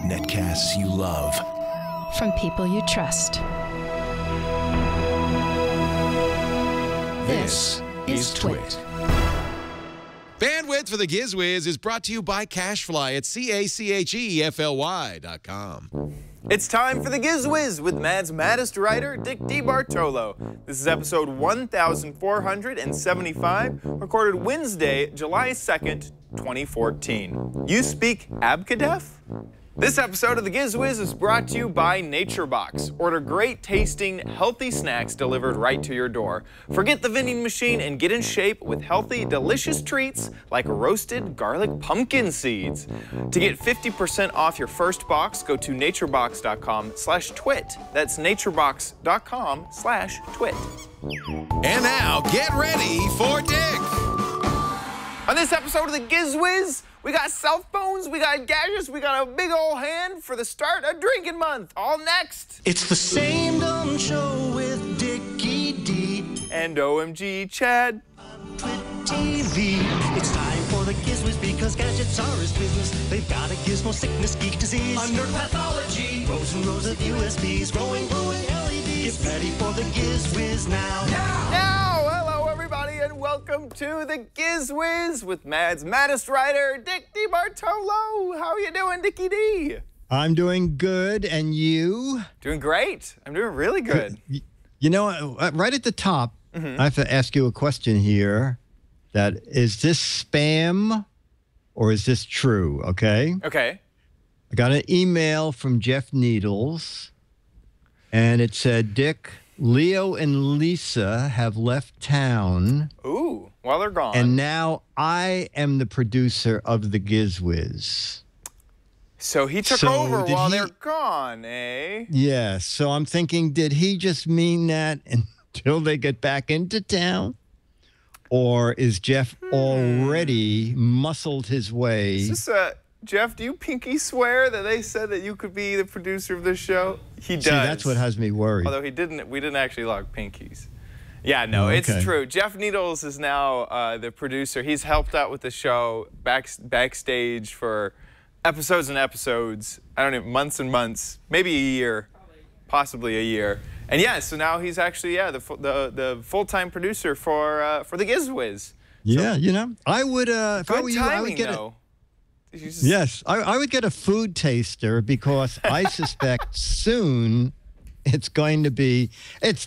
Netcasts you love. From people you trust. This is Twit. Bandwidth for the Giz Wiz is brought to you by CashFly at CACHEFLY.com. It's time for the Giz Wiz with Mad's maddest writer, Dick DeBartolo. This is episode 1475, recorded Wednesday, July 2nd, 2014. You speak ABCDEF? This episode of the Giz Wiz is brought to you by NatureBox. Order great tasting, healthy snacks delivered right to your door. Forget the vending machine and get in shape with healthy, delicious treats like roasted garlic pumpkin seeds. To get 50% off your first box, go to naturebox.com/twit. That's naturebox.com/twit. And now, get ready for Dick. On this episode of the Giz Wiz, we got cell phones, we got gadgets, we got a big old hand for the start of drinking month. All next. It's the same dumb show with Dickie D. And OMGchad. Twit TV. It's time for the Giz Wiz because gadgets are his business. They've got a gizmo sickness, geek disease, under pathology, rows and rows of USBs, growing blue and LEDs. Get ready for the Giz Wiz now. Now, hello everybody, and welcome to the Giz Wiz with Mad's maddest writer, Dick DeBartolo. How are you doing, Dickie D? I'm doing good, and you? Doing great. I'm doing really good. You know, right at the top, I have to ask you a question here. That is this spam or is this true? Okay. Okay. I got an email from Jeff Needles, and it said, Dick, Leo and Lisa have left town. Ooh, while they're gone. And now I am the producer of the Giz Wiz. So he took over while they're gone, eh? Yeah, so I'm thinking, did he just mean that until they get back into town? Or is Jeff already muscled his way? Is this Jeff, do you pinky swear that they said that you could be the producer of this show? He does. See, that's what has me worried. Although we didn't actually log pinkies. Yeah, no, it's true. Jeff Needles is now the producer. He's helped out with the show backstage for episodes and episodes. I don't know, months and months, maybe a year, possibly a year. And yeah, so now he's actually the full-time producer for the Giz Wiz. Yeah, so, you know, I would if I were you, I would get it. Yes, I would get a food taster because I suspect soon it's going to be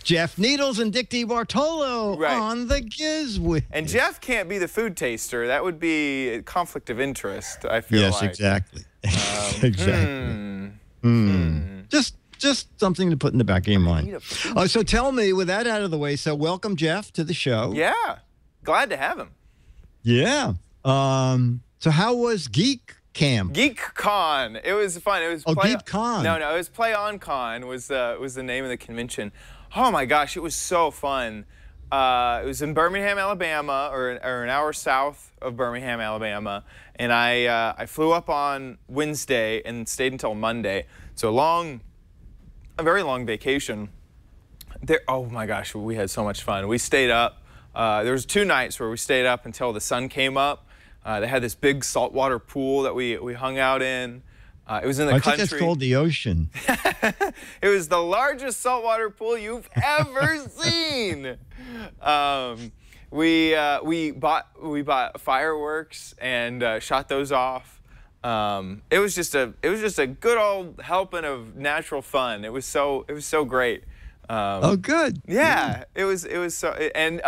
Jeff Needles and Dick DeBartolo on the Giz Wiz. And Jeff can't be the food taster. That would be a conflict of interest, I feel like. Yes, exactly. Exactly. Just something to put in the back of your mind. So tell me, with that out of the way, so welcome, Jeff, to the show. Yeah, glad to have him. Yeah. So how was Geek Camp? GeekCon. It was fun. It was GeekCon. No, it was Play On Con was the name of the convention. Oh my gosh, it was so fun. It was in Birmingham, Alabama, or an hour south of Birmingham, Alabama, and I flew up on Wednesday and stayed until Monday. So a very long vacation. Oh my gosh, we had so much fun. We stayed up. There was 2 nights where we stayed up until the sun came up. They had this big saltwater pool that we hung out in. It was in the country. I think that's called the ocean. It was the largest saltwater pool you've ever seen. We bought fireworks and shot those off. It was just a good old helping of natural fun. It was so great. Oh, good. Yeah, it was so, and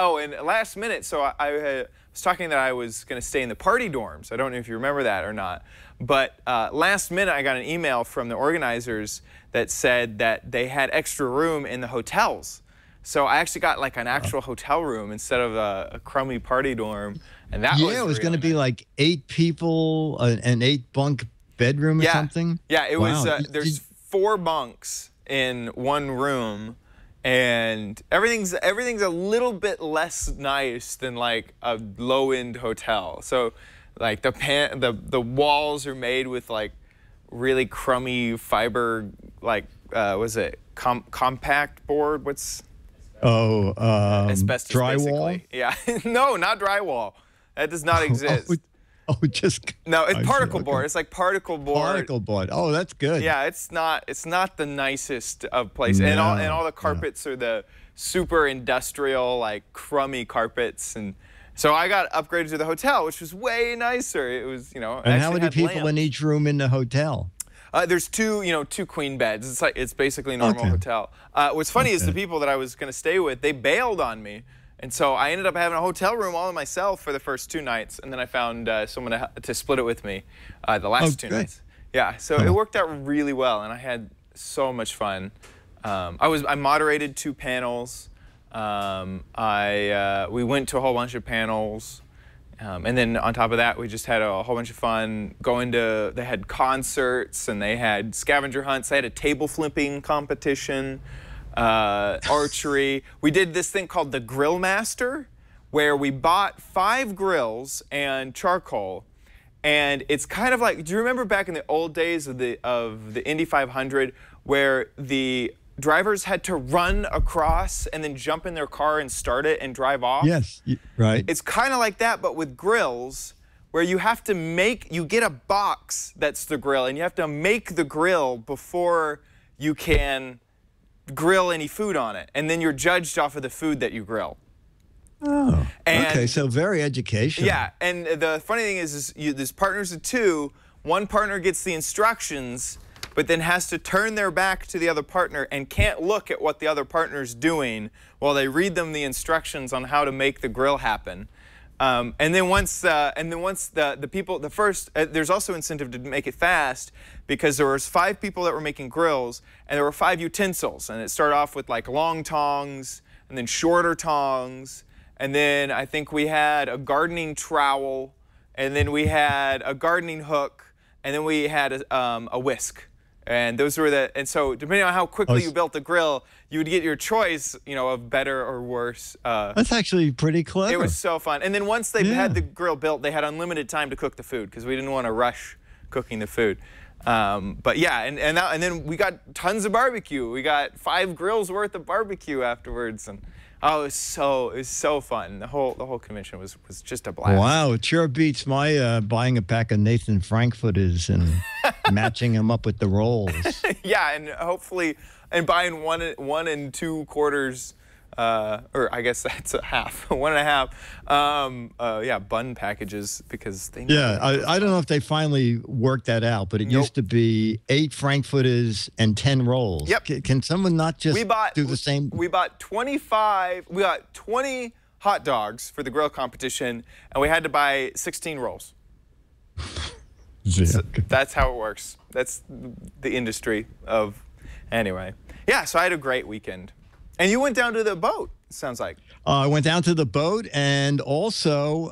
last minute, so I was talking that I was going to stay in the party dorms. I don't know if you remember that or not, but last minute I got an email from the organizers that said that they had extra room in the hotels. So I actually got like an actual hotel room instead of a crummy party dorm, and that it was going to be like 8 people, an 8-bunk bedroom or something. Yeah, it was. There's 4 bunks in one room, and everything's a little bit less nice than like a low-end hotel. So like the walls are made with like really crummy fiber, like was it compact board? Asbestos, drywall? Basically. Yeah. No, not drywall. That does not exist. Oh, just no, it's particle board. It's like particle board. Particle board. Oh, that's good. Yeah, it's not the nicest of places, and all the carpets are the super industrial, like crummy carpets, and so I got upgraded to the hotel, which was way nicer. It was, And how many people in each room in the hotel? There's two queen beds. It's basically a normal hotel. What's funny is the people that I was going to stay with, they bailed on me. And so I ended up having a hotel room all to myself for the first 2 nights, and then I found someone to split it with me the last 2 nights. Yeah, so it worked out really well, and I had so much fun. I moderated 2 panels. We went to a whole bunch of panels, and then on top of that, we just had a whole bunch of fun they had concerts, and they had scavenger hunts. They had a table flipping competition. Archery. We did this thing called the Grill Master, where we bought 5 grills and charcoal, and it's kind of like, do you remember back in the old days of the Indy 500, where the drivers had to run across and then jump in their car and start it and drive off? Yes, right. It's kind of like that, but with grills, where you have to you get a box that's the grill, and you have to make the grill before you can grill any food on it, and then you're judged off of the food that you grill. Oh, okay, so very educational. Yeah, and the funny thing is there's partners of 2. One partner gets the instructions, but then has to turn their back to the other partner and can't look at what the other partner's doing while they read them the instructions on how to make the grill happen. And then once the people, there's also incentive to make it fast, because there was 5 people that were making grills, and there were 5 utensils, and it started off with like long tongs, and then shorter tongs, and then I think we had a gardening trowel, and then we had a gardening hook, and then we had a whisk. And those were and so depending on how quickly you built the grill, you would get your choice, of better or worse. That's actually pretty clever. It was so fun. And then once they had the grill built, they had unlimited time to cook the food, because we didn't want to rush cooking the food. But yeah, and then we got tons of barbecue. We got 5 grills worth of barbecue afterwards, and it was so fun. The whole convention was just a blast. Wow, it sure beats my buying a pack of Nathan Frankfurters and matching them up with the rolls. Yeah, and hopefully, and buying 1 2/4, or I guess that's a half, 1 1/2. Bun packages, because they. Yeah, I don't know if they finally worked that out, but it used to be 8 Frankfurters and 10 rolls. Yep. Can someone not just do the same? We bought 25. We got 20 hot dogs for the grill competition, and we had to buy 16 rolls. So that's how it works. That's the industry of. Anyway, yeah. So I had a great weekend. And you went down to the boat, it sounds like. I went down to the boat, and also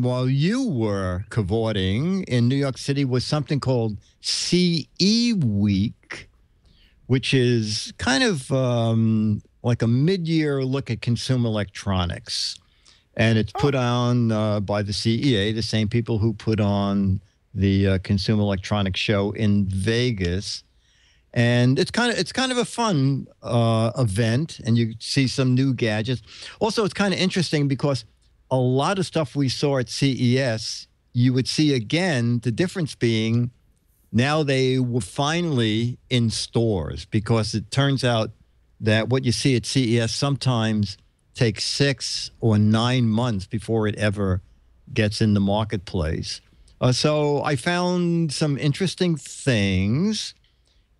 while you were cavorting in New York City was something called CE Week, which is kind of like a mid-year look at consumer electronics. And it's put on by the CEA, the same people who put on the Consumer Electronics Show in Vegas. And it's kind of a fun event, and you see some new gadgets. Also, it's kind of interesting because a lot of stuff we saw at CES, you would see again, the difference being now they were finally in stores, because it turns out that what you see at CES sometimes takes 6 or 9 months before it ever gets in the marketplace. So I found some interesting things.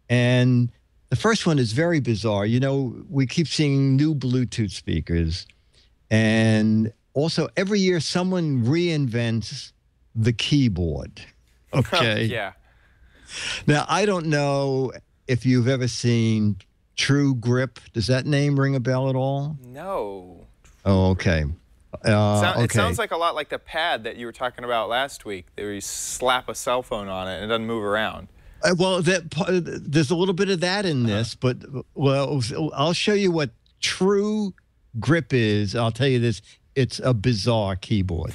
And the first one is very bizarre. We keep seeing new Bluetooth speakers. And also, every year, someone reinvents the keyboard. Okay? Yeah. Now, I don't know if you've ever seen TREWGrip. Does that name ring a bell at all? No. Oh, okay. It sounds like a lot like the pad that you were talking about last week, where you slap a cell phone on it and it doesn't move around. Well, there's a little bit of that in this, but I'll show you what TREWGrip is. I'll tell you this: it's a bizarre keyboard.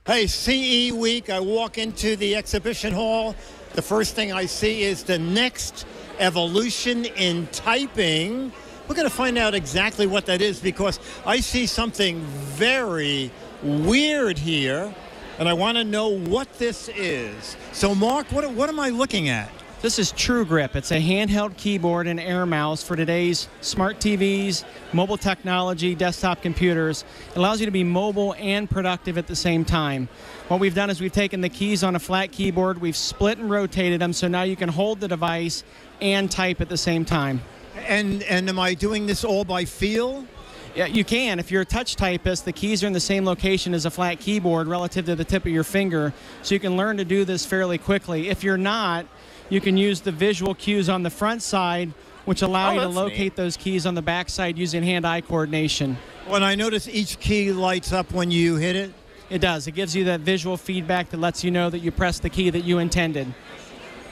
Hey, CE Week, I walk into the exhibition hall. The first thing I see is the next evolution in typing. We're going to find out exactly what that is, because I see something very weird here. and I want to know what this is. So, Mark, what am I looking at? This is TREWGrip. It's a handheld keyboard and air mouse for today's smart TVs, mobile technology, desktop computers. It allows you to be mobile and productive at the same time. What we've done is we've taken the keys on a flat keyboard, we've split and rotated them, so now you can hold the device and type at the same time. And am I doing this all by feel? Yeah, you can. If you're a touch typist, the keys are in the same location as a flat keyboard relative to the tip of your finger, so you can learn to do this fairly quickly. If you're not, you can use the visual cues on the front side, which allow you to locate those keys on the back side using hand-eye coordination. When I notice each key lights up when you hit it? It does. It gives you that visual feedback that lets you know that you pressed the key that you intended.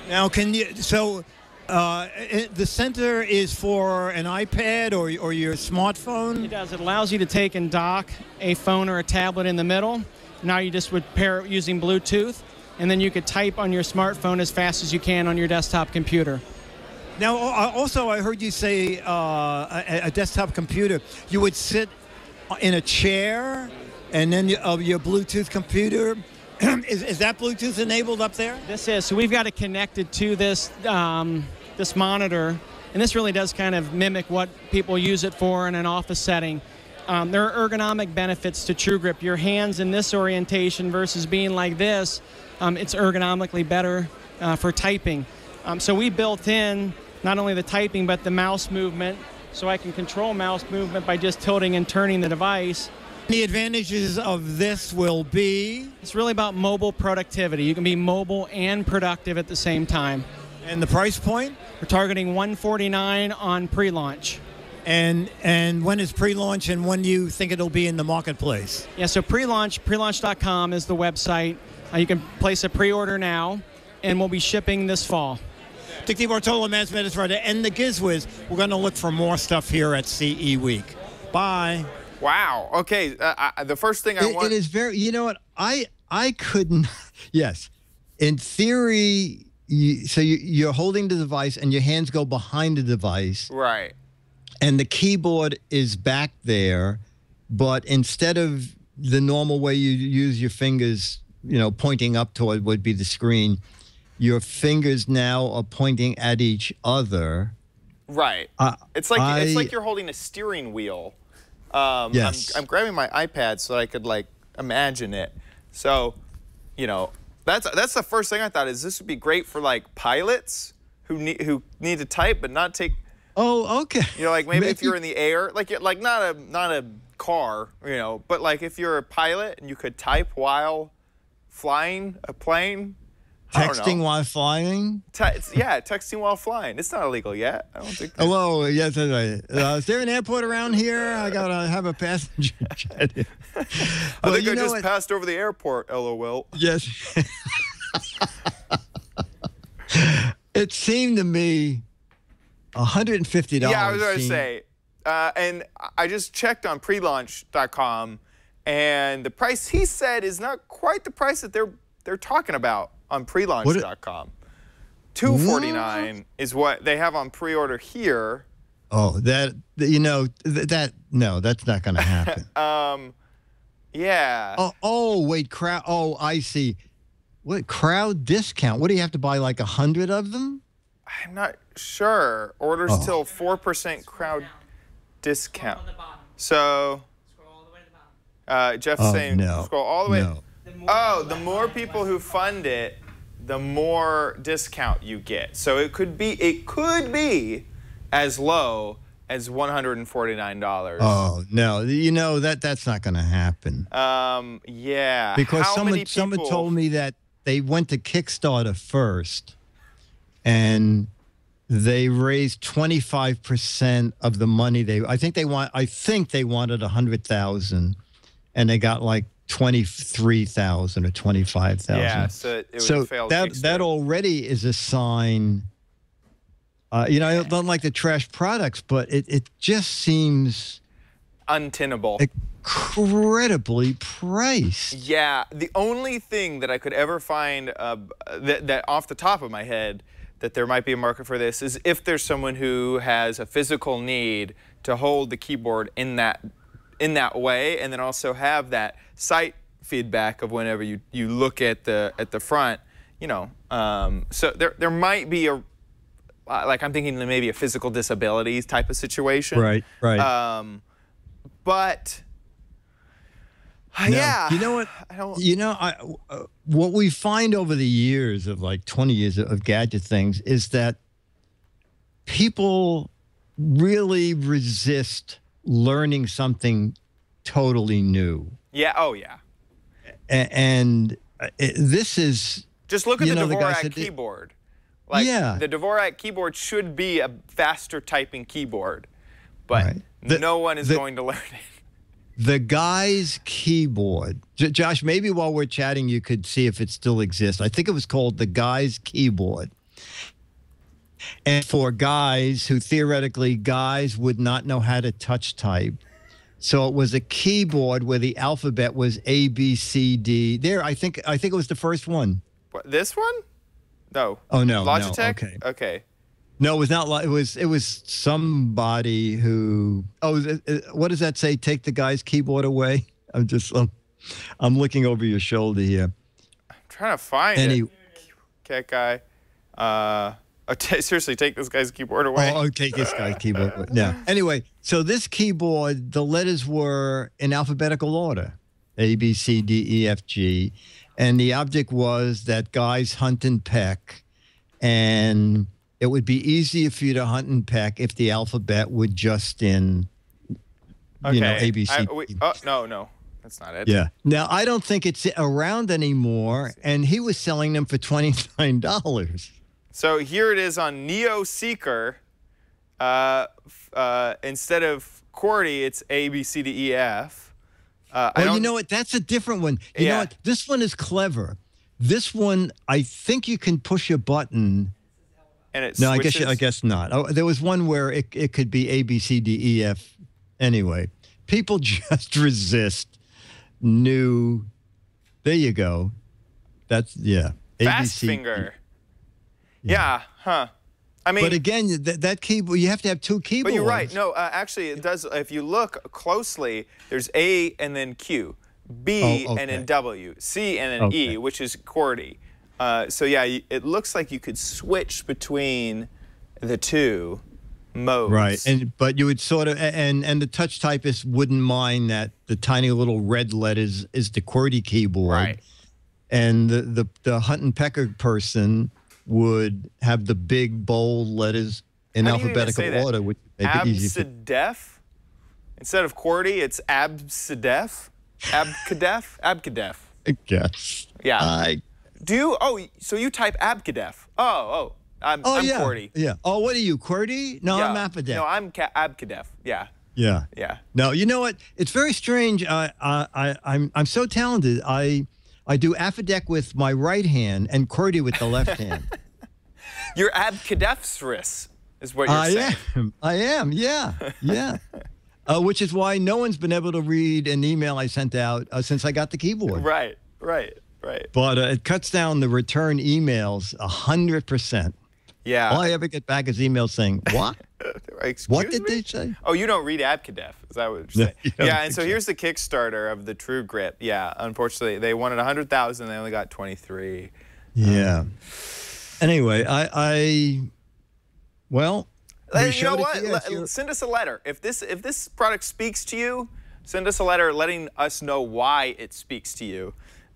Now, the center is for an iPad or your smartphone? It does. It allows you to take and dock a phone or a tablet in the middle. Now you just would pair it using Bluetooth, and then you could type on your smartphone as fast as you can on your desktop computer. Now, also, I heard you say a desktop computer. You would sit in a chair, and then your Bluetooth computer. Is that Bluetooth enabled up there? This is. So we've got it connected to this this monitor, and this really does kind of mimic what people use it for in an office setting. There are ergonomic benefits to TREWGrip. Your hands in this orientation versus being like this, it's ergonomically better for typing. So we built in not only the typing but the mouse movement, so I can control mouse movement by just tilting and turning the device. The advantages of this will be? It's really about mobile productivity. You can be mobile and productive at the same time. And the price point? We're targeting $149 on pre-launch. And when is pre-launch, and when do you think it'll be in the marketplace? Yeah, so prelaunch.com is the website. You can place a pre-order now, and we'll be shipping this fall. Dick DeBartolo, Management Editor, and the Giz Wiz. We're going to look for more stuff here at CE Week. Bye. Wow. Okay. The first thing I want. It is very. You know what? I couldn't. Yes, in theory. You're holding the device, and your hands go behind the device. Right. And the keyboard is back there, but instead of the normal way you use your fingers, pointing up toward would be the screen, your fingers now are pointing at each other. Right. It's like you're holding a steering wheel. Yes. I'm grabbing my iPad so I could imagine it. So, that's the first thing I thought is this would be great for pilots who need to type but not take. Oh, okay. Maybe if you're in the air, not a car, but if you're a pilot and you could type while flying a plane. Texting while flying? Yeah, texting while flying. It's not illegal yet. I don't think. Hello, yes, that's right. Is there an airport around here? I gotta have a passenger jet. I think I just passed over the airport. LOL. Yes. It seemed to me $150. Yeah, I was going to say, and I just checked on prelaunch.com, and the price he said is not quite the price that they're talking about on prelaunch.com. $249 is what they have on pre-order here. Oh, no, that's not going to happen. Yeah. Oh, wait, crowd. Oh, I see. What crowd discount? What do you have to buy, 100 of them? I'm not sure. Orders till 4% crowd discount. So, Scroll all the way to the bottom. Jeff's saying scroll all the way. No. The more people who fund it, the more discount you get. So it could be as low as $149. Oh no, that's not going to happen. Yeah. Because someone told me that they went to Kickstarter first, and they raised 25% of the money I think they wanted 100,000, and they got 23,000 or 25,000. Yeah, so it would fail. That already is a sign. I don't like to trash products, but it just seems untenable. Incredibly priced. Yeah, the only thing that I could ever find that off the top of my head that there might be a market for this is if there's someone who has a physical need to hold the keyboard in that way, and then also have that sight feedback of whenever you look at the front, you know. So there might be a like I'm thinking maybe a physical disabilities type of situation. Right. But now, yeah, you know what? What we find over the years of like 20 years of gadget things is that people really resist learning something totally new. Yeah. Oh yeah. And this is just look at the Dvorak keyboard. Like the Dvorak keyboard should be a faster typing keyboard, but no one is going to learn it. The Giz keyboard. Josh, maybe while we're chatting, you could see if it still exists. I think it was called the Giz keyboard. And for guys who theoretically guys would not know how to touch type. So it was a keyboard where the alphabet was A, B, C, D. There, I think it was the first one. What, this one? No. Oh no. Logitech? No, okay. No, it was not. It was somebody who. Oh, what does that say? Take the Giz keyboard away. I'm looking over your shoulder here. I'm trying to find it. Cat guy. Seriously, take this guy's keyboard away. Oh, take this guy's keyboard away. Yeah. Anyway, so this keyboard, the letters were in alphabetical order, A, B, C, D, E, F, G, and the object was that guys hunt and peck, and it would be easier for you to hunt and peck if the alphabet were just in, you know, A, B, C. No, that's not it. Yeah. Now, I don't think it's around anymore, and he was selling them for $29. So here it is on Neo Seeker. Instead of QWERTY, it's A, B, C, D, E, F. Well, you know what? That's a different one. You know what? This one is clever. This one, I think you can push a button. And it no, switches? I guess not. Oh, there was one where it could be A, B, C, D, E, F. Anyway, people just resist new. There you go. That's, yeah. Fast finger. Yeah, huh. I mean, but again, that keyboard, you have to have two keyboards. But you're right. No, actually, it does. If you look closely, there's A and then Q, B and then W, C and then E, which is QWERTY. So yeah, it looks like you could switch between the two modes. Right, but you would sort of, and the touch typist wouldn't mind that the tiny little red letters is the QWERTY keyboard. Right. And the hunt and pecker person would have the big bold letters in alphabetical order, which would make it easy. ABCDEF? Instead of QWERTY, it's ABCDEF? ABCDEF? I guess. Yeah. So you type ABCDEF. I'm QWERTY. Yeah. Oh, what are you, QWERTY? No, I'm ABCDEF. No, I'm ABCDEF. Yeah. Yeah. No, you know what? It's very strange. I'm so talented. I do ABCDEF with my right hand and QWERTY with the left hand. You're ABCDEFstress, is what you're saying. I am, yeah. Which is why no one's been able to read an email I sent out since I got the keyboard. Right. But it cuts down the return emails 100%. Yeah. All I ever get back is emails saying, what? What did they say? Oh, you don't read ABCDEF. Is that what you're saying? Yeah, and so here's the Kickstarter of the TREWGrip. Yeah, unfortunately, they wanted 100,000. They only got 23. Yeah. Anyway, well, you know what? Send us a letter. If this product speaks to you, send us a letter letting us know why it speaks to you.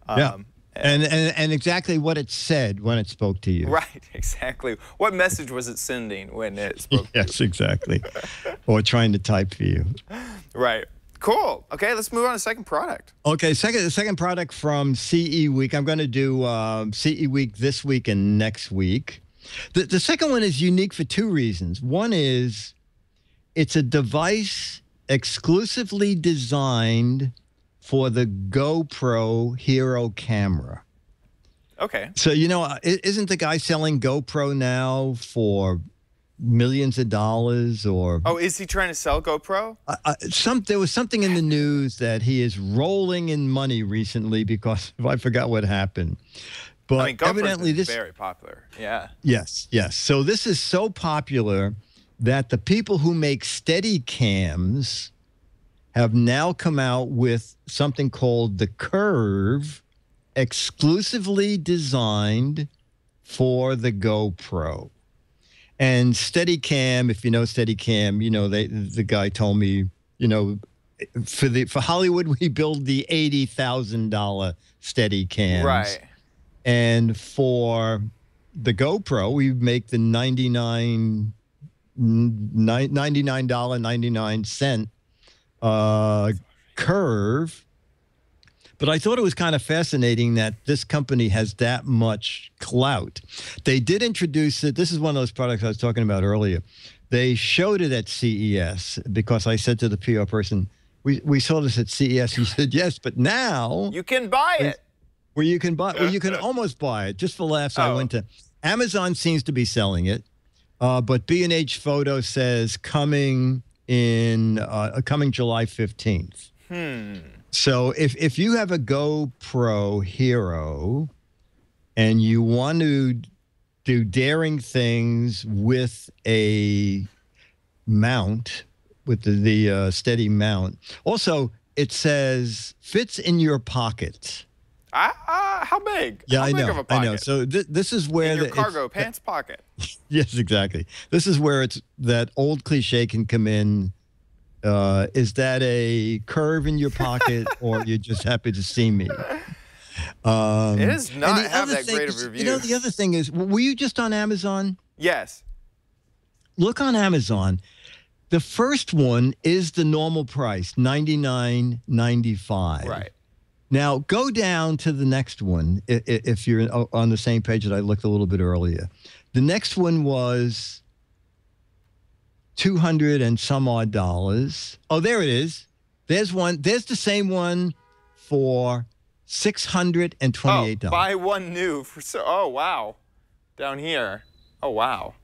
Yeah. And exactly what it said when it spoke to you. Right, exactly. What message was it sending when it spoke to you? Yes, exactly. Or trying to type for you. Right. Cool. Okay, let's move on to the second product. Okay, the second product from CE Week. I'm going to do CE Week this week and next week. The second one is unique for two reasons. One is it's a device exclusively designed for the GoPro Hero camera. Okay. So, you know, isn't the guy selling GoPro now for millions of dollars or... Oh, is he trying to sell GoPro? There was something in the news that he is rolling in money recently because I forgot what happened. But I mean, GoPro's evidently this very popular. Yeah. Yes. So this is so popular that the people who make Steadicams have now come out with something called the Curve, exclusively designed for the GoPro. And Steadicam, if you know Steadicam, you know, the guy told me, you know, for Hollywood, we build the $80,000 Steadicams. Right. And for the GoPro, we make the $99.99 Curve. But I thought it was kind of fascinating that this company has that much clout. They did introduce it. This is one of those products I was talking about earlier. They showed it at CES because I said to the PR person, we saw this at CES. He said, yes, but now you can buy it. Where you can almost buy it. Just for laughs, I went to Amazon. Seems to be selling it, but B&H Photo says coming July 15th. So if you have a GoPro Hero and you want to do daring things with a mount, with the steady mount, also it says fits in your pocket. How big? Yeah, how big of a pocket? I know. So this is where in your cargo pants pocket. Yes, exactly. This is where it's that old cliche can come in. Is that a curve in your pocket, or you're just happy to see me? It does not have that great of reviews. You know, the other thing is, were you just on Amazon? Yes. Look on Amazon. The first one is the normal price, $99.95. Right. Now, go down to the next one, if you're on the same page that I looked a little bit earlier. The next one was $200 and some odd dollars. Oh, there it is. There's one. There's the same one for $628. Oh, buy one new for oh wow, down here. Oh wow,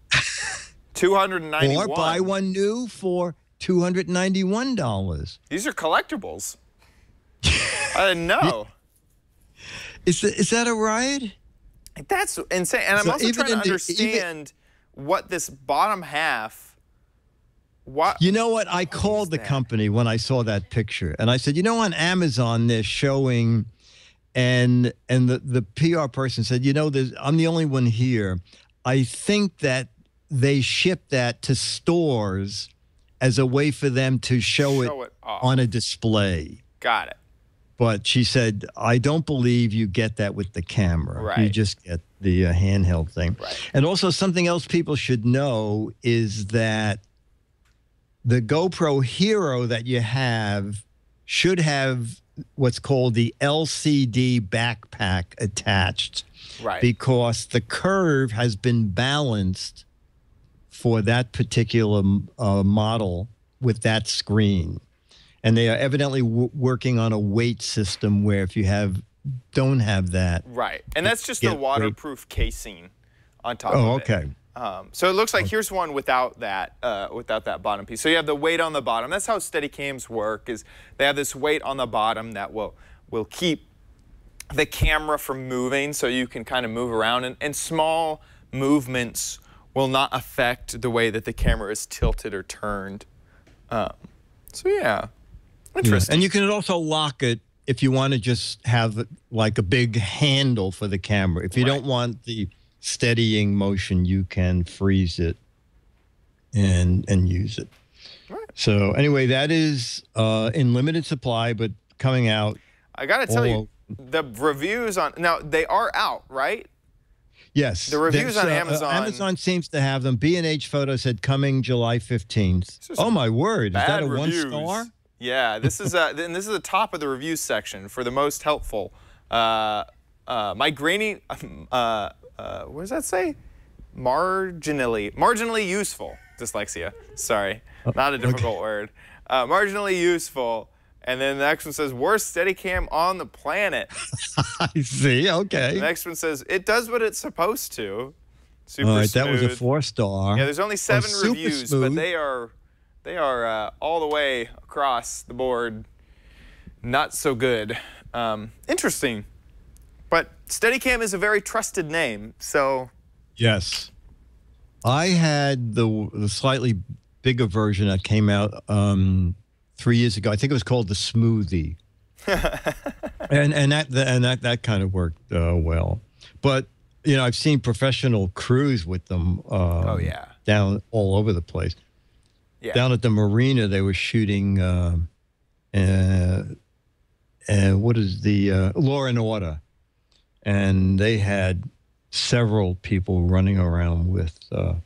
$291. Or buy one new for $291. These are collectibles. I didn't know. Is that a riot? That's insane. And I'm also trying to understand what this bottom half. What? You know what? I called the company when I saw that picture, and I said, you know, on Amazon they're showing, and the PR person said, you know, I'm the only one here. I think that they ship that to stores as a way for them to show it on a display. Got it. But she said, I don't believe you get that with the camera. Right. You just get the handheld thing. Right. And also something else people should know is that the GoPro Hero that you have should have what's called the LCD backpack attached. Right. Because the curve has been balanced for that particular model with that screen. And they are evidently working on a weight system where if you don't have that. Right. And that's just the waterproof casing on top of it. Oh, okay. So it looks like here's one without that bottom piece. So you have the weight on the bottom. That's how Steadicams work, is they have this weight on the bottom that will keep the camera from moving, so you can kind of move around. And small movements will not affect the way that the camera is tilted or turned. So yeah. Interesting. Yeah. And you can also lock it if you want to just have like a big handle for the camera. If you don't want the steadying motion, you can freeze it and use it. Right. So anyway, that is in limited supply, but coming out. I got to tell you, the reviews on, now they are out, right? Yes. The reviews on Amazon. Amazon seems to have them. B&H Photo said coming July 15th. Oh, my word. Is that a reviews. 1 star? Yeah, this is this is the top of the reviews section for the most helpful. My grainy, what does that say? Marginally useful. Dyslexia. Sorry, not a difficult word. Marginally useful. And then the next one says, worst Steadicam on the planet. I see, okay. The next one says, it does what it's supposed to. Super All right, smooth. that was a 4 star. Yeah, there's only 7 reviews, smooth. but they are all the way across the board not so good. Interesting. But Steadicam is a very trusted name, so. Yes. I had the slightly bigger version that came out 3 years ago. I think it was called the Smoothie, and that kind of worked well. But you know, I've seen professional crews with them. Oh yeah, down all over the place. Yeah, down at the marina they were shooting. What is the Law and Order, and they had several people running around with those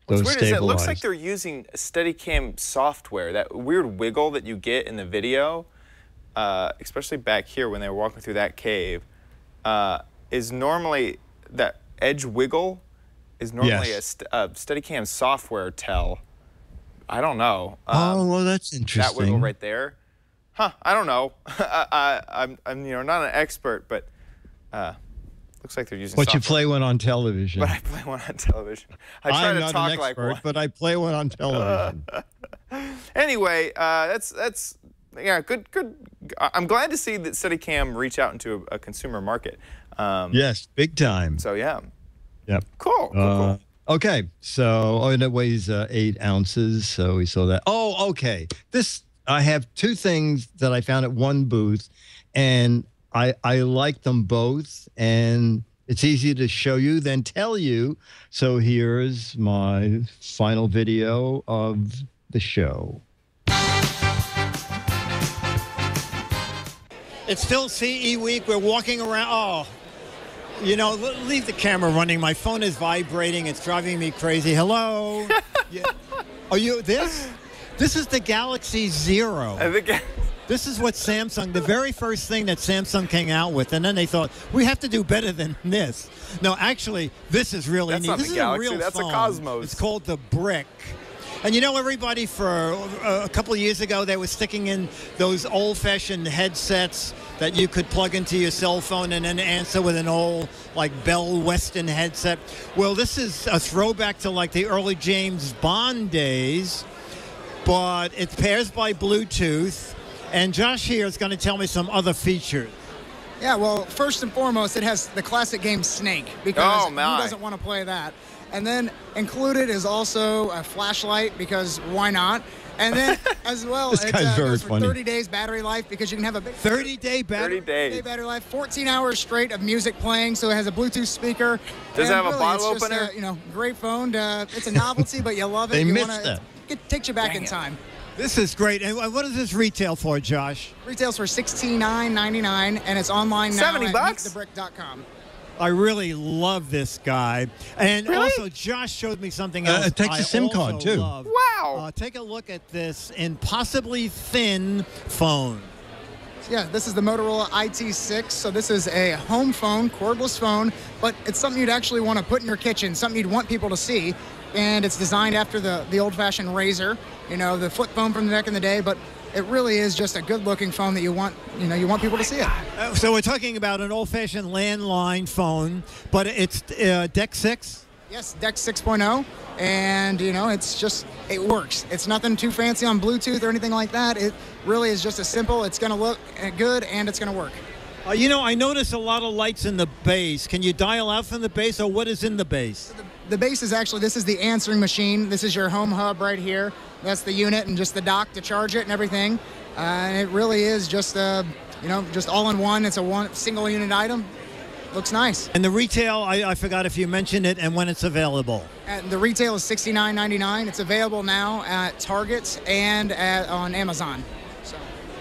stabilizers. It looks like they're using Steadicam software. That weird wiggle that you get in the video, especially back here when they were walking through that cave, is normally that edge wiggle is normally a Steadicam software tell. I don't know. Oh, well, that's interesting. That wiggle right there. Huh, I don't know. I'm not an expert, but looks like they're using software. But you play one on television. But I play one on television. I try to talk an expert, like one. But I play one on television. Anyway, that's good. I'm glad to see that Steadicam reach out into a consumer market. Yes, big time. So yeah. Yep. Cool. Okay, so and it weighs 8 ounces. So we saw that. Oh, okay. I have 2 things that I found at one booth, and I like them both, and it's easier to show you than tell you. So here's my final video of the show. It's still CE week. We're walking around. Oh, you know, leave the camera running. My phone is vibrating. It's driving me crazy. Hello. Yeah. Are you this? This is the Galaxy Zero. This is what Samsung, the very first thing that Samsung came out with, and then they thought, we have to do better than this. No, actually, this is really neat. This is a real phone. That's a Cosmos. It's called the Brick. And you know, everybody, for a couple of years ago, they were sticking in those old-fashioned headsets that you could plug into your cell phone and then answer with an old, like, Bell Weston headset. Well, this is a throwback to, like, the early James Bond days, but it pairs by Bluetooth. And Josh here is going to tell me some other features. Yeah, well, first and foremost, it has the classic game Snake, because who doesn't want to play that? And then included is also a flashlight, because why not? And then as well, this guy's very goes for funny. 30 days battery life, because you can have a big 30-day battery. 30 days. 30-day battery life, 14 hours straight of music playing, so it has a Bluetooth speaker. Does it have really, a bottle it's opener? Just a, great phone. It's a novelty, but you love it. They you missed that. It takes you back in time. This is great. And what does this retail for, Josh? Retails for $69.99, and it's online now $70 at bucks? meetthebrick.com. I really love this guy. And Really? also, Josh showed me something else. It takes a SIM card, too. Love. Wow. Take a look at this impossibly thin phone. Yeah, this is the Motorola IT6. So this is a home phone, cordless phone, but it's something you'd actually want to put in your kitchen, something you'd want people to see. And it's designed after the old-fashioned Razor, the flip phone from back in the day, but it really is just a good-looking phone that you want people to see it. So we're talking about an old-fashioned landline phone, but it's DEC 6? Yes, DEC 6.0, and it works. It's nothing too fancy on Bluetooth or anything like that. It really is just a simple. It's going to look good and it's going to work. I notice a lot of lights in the base. Can you dial out from the base, or what is in the base? The base is actually, this is the answering machine. This is your home hub right here. That's the unit and just the dock to charge it and everything. And it really is just just all in one. It's a single unit item. Looks nice. And the retail, I forgot if you mentioned it, and when it's available. The retail is $69.99. It's available now at Target and on Amazon.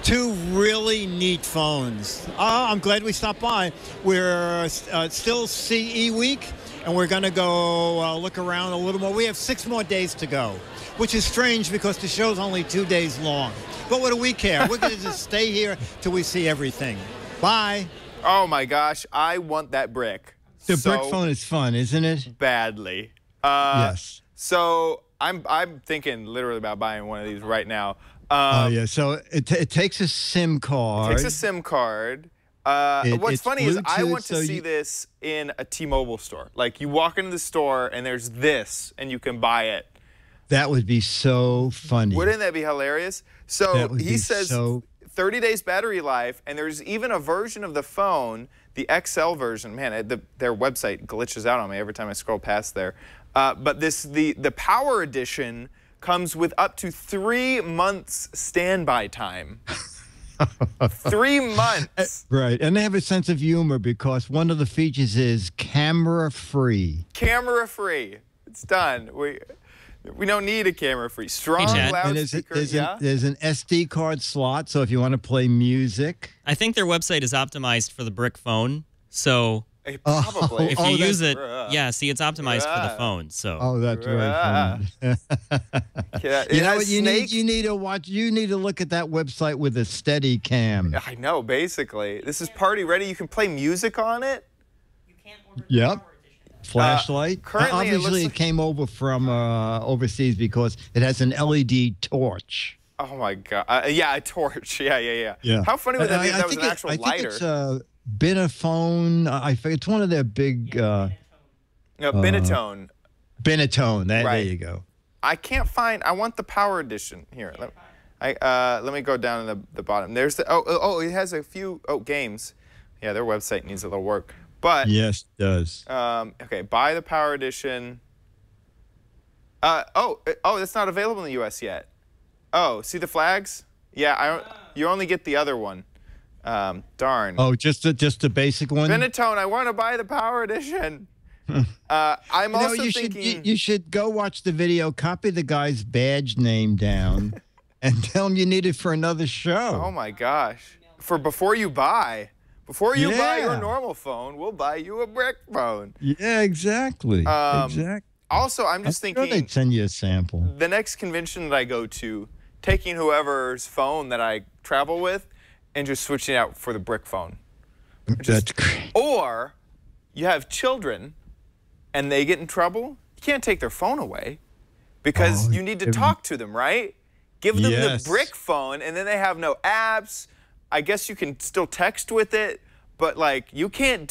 Two really neat phones. I'm glad we stopped by. We're still CE week, and we're going to go look around a little more. We have 6 more days to go, which is strange because the show's only 2 days long. But what do we care? We're going to just stay here till we see everything. Bye. Oh my gosh, I want that brick. The brick phone is fun, isn't it? Badly. Yes. So I'm thinking literally about buying one of these right now. Yeah. So it takes a SIM card. It takes a SIM card. What's funny is I want to so see this in a T-Mobile store. Like, you walk into the store and there's this, and you can buy it. That would be so funny. Wouldn't that be hilarious? So he says 30 days battery life, and there's even a version of the phone, the XL version. Man, their website glitches out on me every time I scroll past there. But the Power Edition comes with up to 3 months standby time. 3 months. Right, and they have a sense of humor because one of the features is camera-free. Camera-free. It's done. We don't need a camera-free. Strong loudspeaker. There's an SD card slot, so if you want to play music. I think their website is optimized for the brick phone, so probably. if you use it, see, it's optimized for the phone. So. Oh, that's right. You know what you need? You need to watch. You need to look at that website with a Steadicam. I know. Basically, this is party ready. You can play music on it. You can't order Yep. Flashlight. Currently, obviously, it came over from overseas because it has an LED torch. Oh my God! Yeah, a torch. Yeah. How funny would that be if that was an actual lighter? I think it's Binafone. I forget. It's one of their big. Binatone. Binatone. There you go. I can't find. I want the power edition here. Let me go down to the bottom. There's the. It has a few games. Yeah, their website needs a little work. But yes, it does. Okay, buy the power edition. That's not available in the U.S. yet. Oh, see the flags? Yeah, you only get the other one. Darn. Oh, just the basic one. Binatone, I want to buy the power edition. I'm also thinking you should go watch the video, copy the guy's badge name down, and tell him you need it for another show. Oh my gosh! Before you buy. Before you buy your normal phone, we'll buy you a brick phone. Yeah, exactly. Exactly. Also, I'm just thinking. Sure they'd send you a sample. The next convention that I go to, taking whoever's phone that I travel with, and just switching out for the brick phone. That's great. Or you have children, and they get in trouble. You can't take their phone away, because you need to talk to them, right? Give them the brick phone, and then they have no apps. I guess you can still text with it, but like you don't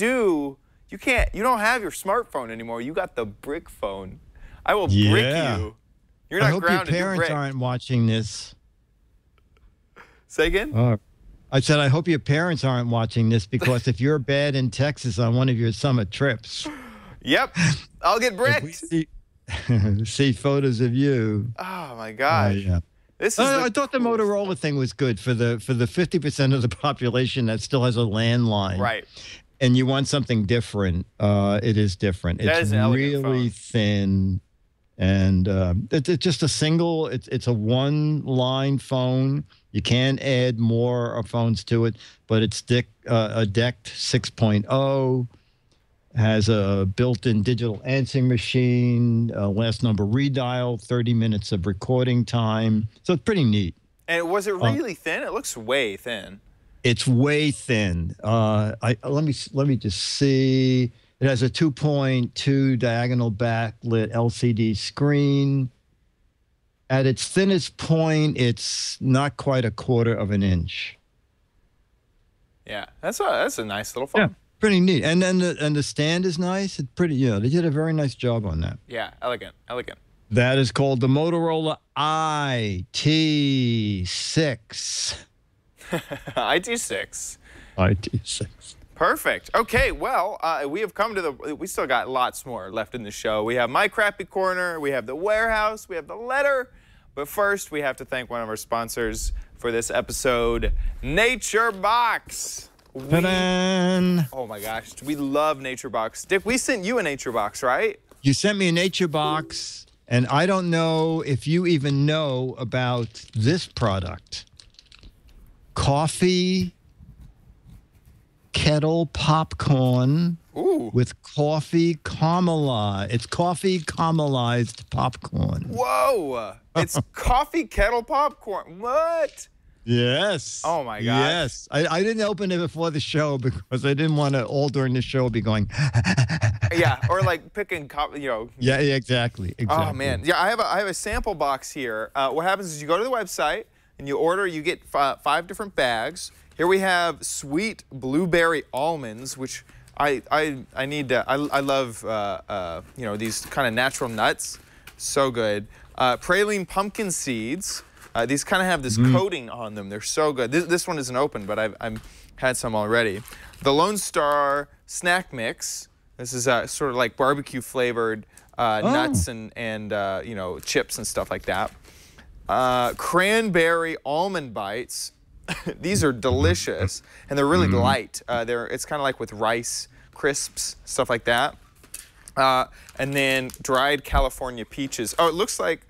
have your smartphone anymore. You got the brick phone. I will brick you. You're not grounded. I hope your parents aren't watching this. Say again? I said I hope your parents aren't watching this because if you're bad in Texas on one of your summer trips. Yep. I'll get bricked. See photos of you. Oh my gosh. Yeah. I thought the Motorola thing was good for the 50% of the population that still has a landline. Right. And you want something different. It is different. It's really thin, and it's just a single. It's a one-line phone. You can add more phones to it, but it's a DECT 6.0. Has a built-in digital answering machine, last number redial, 30 minutes of recording time. So it's pretty neat. And was it really thin? It looks way thin. It's way thin. Let me just see. It has a 2.2 diagonal backlit LCD screen. At its thinnest point, it's not quite a quarter of an inch. Yeah, that's a nice little phone. Yeah. Pretty neat, and then the stand is nice. It's pretty, they did a very nice job on that. Yeah, elegant. That is called the Motorola IT6. IT6. IT6. Perfect. Okay, well, we have come to we still got lots more left in the show. We have My Crappy Corner, we have the warehouse, we have the letter. But first, we have to thank one of our sponsors for this episode, Nature Box. Oh my gosh, we love Nature Box. Dick, we sent you a Nature Box, right? You sent me a Nature Box, and I don't know if you even know about this product. Coffee kettle popcorn with coffee caramelized. It's coffee caramelized popcorn. Whoa! It's coffee kettle popcorn. What? Yes. Oh my gosh. Yes. I didn't open it before the show because I didn't want to all during the show be going. Yeah, or like picking, Yeah, exactly. Oh man. Yeah, I have a sample box here. What happens is you go to the website and you order. You get 5 different bags. Here we have sweet blueberry almonds, which I love. These kind of natural nuts. So good. Praline pumpkin seeds. These kind of have this coating on them. They're so good. This one isn't open, but I've had some already. The Lone Star snack mix. This is sort of like barbecue flavored nuts and you know, chips and stuff like that. Cranberry almond bites. These are delicious, and they're really light. It's kind of like with rice crisps, stuff like that. And then dried California peaches. Oh, it looks like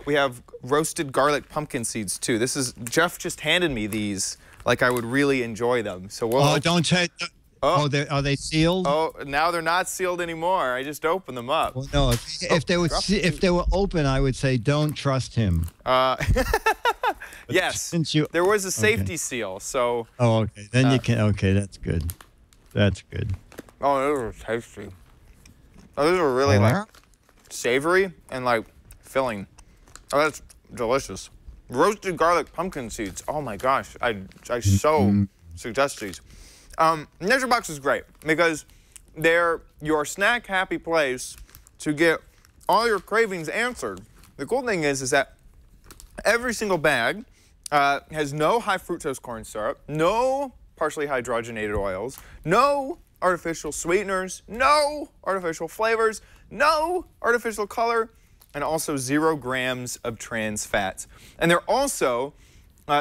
we have roasted garlic pumpkin seeds too. This is Jeff just handed me these. Like I would really enjoy them. So we'll. Don't take. Are they sealed? Oh, now they're not sealed anymore. I just opened them up. Well, no, if they were open, I would say don't trust him. Yes, there was a safety seal, so. Oh, okay. Then you can. Okay, that's good. That's good. Oh, those are tasty. Oh, those are really like savory and like filling. Oh, that's delicious. Roasted garlic pumpkin seeds. Oh my gosh, I so suggest these. NatureBox is great because they're your snack happy place to get all your cravings answered. The cool thing is that every single bag has no high fructose corn syrup, no partially hydrogenated oils, no artificial sweeteners, no artificial flavors, no artificial color, and also 0 grams of trans fats. And they're also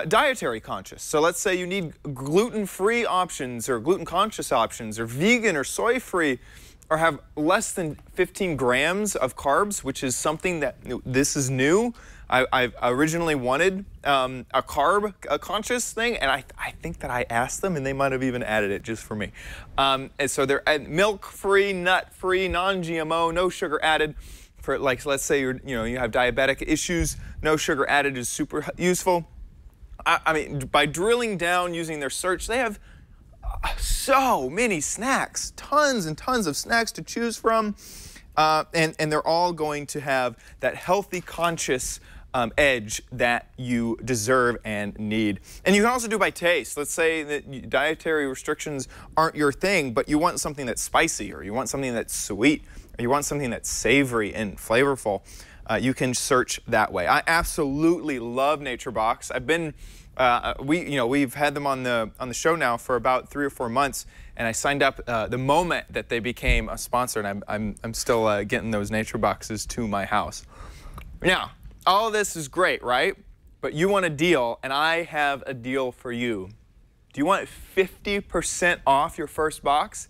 dietary conscious. So let's say you need gluten-free options or gluten-conscious options or vegan or soy-free or have less than 15 grams of carbs, which is something that this is new. I originally wanted a carb-conscious thing, and I think that I asked them, and they might have even added it just for me. And so they're milk-free, nut-free, non-GMO, no sugar added. For like, let's say you have diabetic issues, no sugar added is super useful. I mean, by drilling down using their search, they have so many snacks, tons and tons of snacks to choose from, and they're all going to have that healthy, conscious edge that you deserve and need. And you can also do by taste. Let's say that dietary restrictions aren't your thing, but you want something that's spicy, or you want something that's sweet, or you want something that's savory and flavorful. You can search that way. I absolutely love NatureBox. I've been, we've had them on the show now for about 3 or 4 months, and I signed up the moment that they became a sponsor, and I'm still getting those NatureBoxes to my house. Now, all of this is great, right? But you want a deal, and I have a deal for you. Do you want 50% off your first box?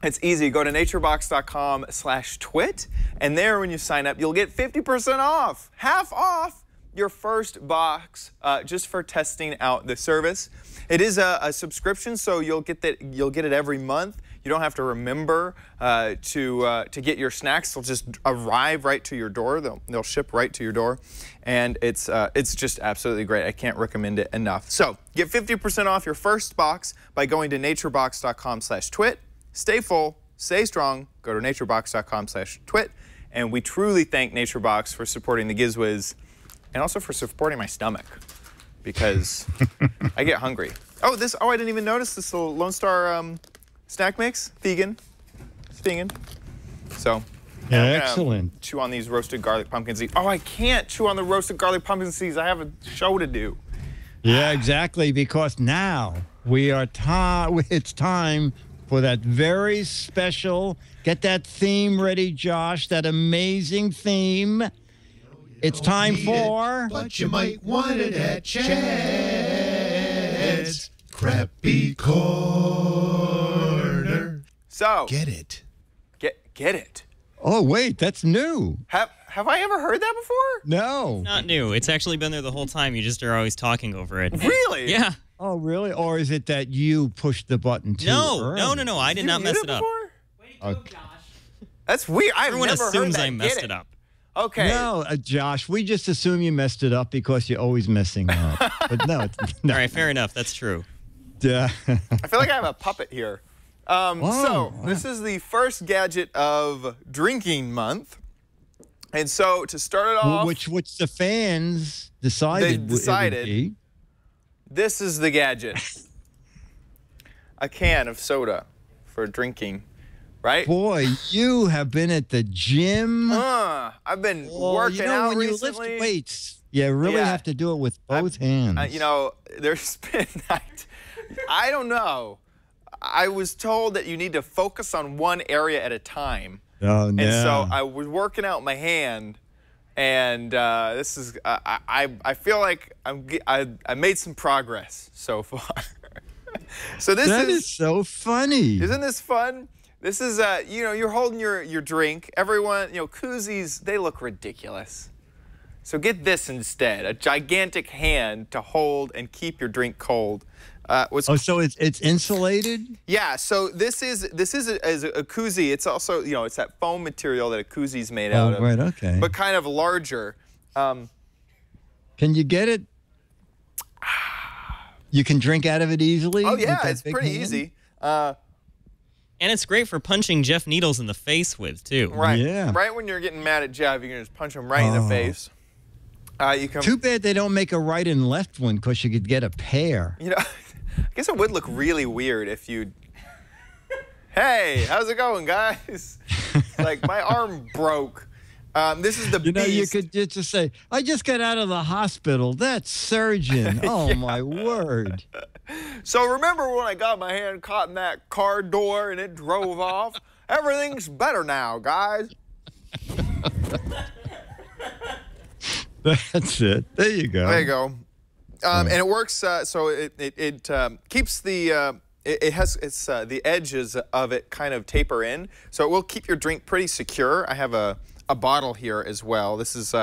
It's easy. Go to naturebox.com/twit, and there when you sign up, you'll get 50% off, half off your first box just for testing out the service. It is a subscription, so you'll get it every month. You don't have to remember to get your snacks. They'll just arrive right to your door. They'll ship right to your door, and it's just absolutely great. I can't recommend it enough. So get 50% off your first box by going to naturebox.com/twit. Stay full, stay strong. Go to naturebox.com/twit, and we truly thank NatureBox for supporting the Giz Wiz, and also for supporting my stomach, because I get hungry. Oh, I didn't even notice this little Lone Star snack mix, vegan. It's vegan. So, yeah, excellent. Chew on these roasted garlic pumpkin seeds. Oh, I can't chew on the roasted garlic pumpkin seeds. I have a show to do. Yeah, exactly, because now it's time for that very special, get that theme ready, Josh, that amazing theme. It's time for... But you might want it at Chad's Crappy Corner. So... Get it. Get it. Oh, wait, that's new. Have I ever heard that before? No. It's not new. It's actually been there the whole time. You just are always talking over it. Really? Yeah. Oh, really? Or is it that you pushed the button too early? No. I did not mess it up. Way to go, Josh. That's weird. Everyone assumes I messed it up. Okay. No, Josh, we just assume you messed it up because you're always messing up. But no. All right, fair enough. That's true. Yeah. I feel like I have a puppet here. So this is the first gadget of drinking month. And so to start it off... Which the fans decided. They decided. This is the gadget. A can of soda for drinking, right? Boy, you have been at the gym. I've been working out when recently. You lift weights, you really have to do it with both hands. There's been, I don't know. I was told that you need to focus on one area at a time. Oh, no. And so I was working out my hand, and this is I feel like I made some progress so far. So that is so funny. Isn't this fun? This is you know, you're holding your drink. Everyone, you know, koozies, they look ridiculous. So get this instead, a gigantic hand to hold and keep your drink cold. So it's insulated? Yeah, so this is a koozie. It's also, you know, it's that foam material that a koozie's made out of. Oh, right, okay. But kind of larger. Can you get it? You can drink out of it easily? Oh, yeah, it's pretty easy. And it's great for punching Jeff Needles in the face with, too. Right. Yeah. Right when you're getting mad at Jeff, you can just punch him right in the face. You can. Too bad they don't make a right and left one, because you could get a pair. You know, I guess it would look really weird if you. Hey, how's it going, guys? Like, my arm broke. This is the beast. You know, you could just say, I just got out of the hospital. That surgeon. Oh, yeah. My word. So remember when I got my hand caught in that car door and it drove off? Everything's better now, guys. That's it. There you go. There you go. And it works. So it keeps the the edges of it kind of taper in, so it will keep your drink pretty secure. I have a bottle here as well. This is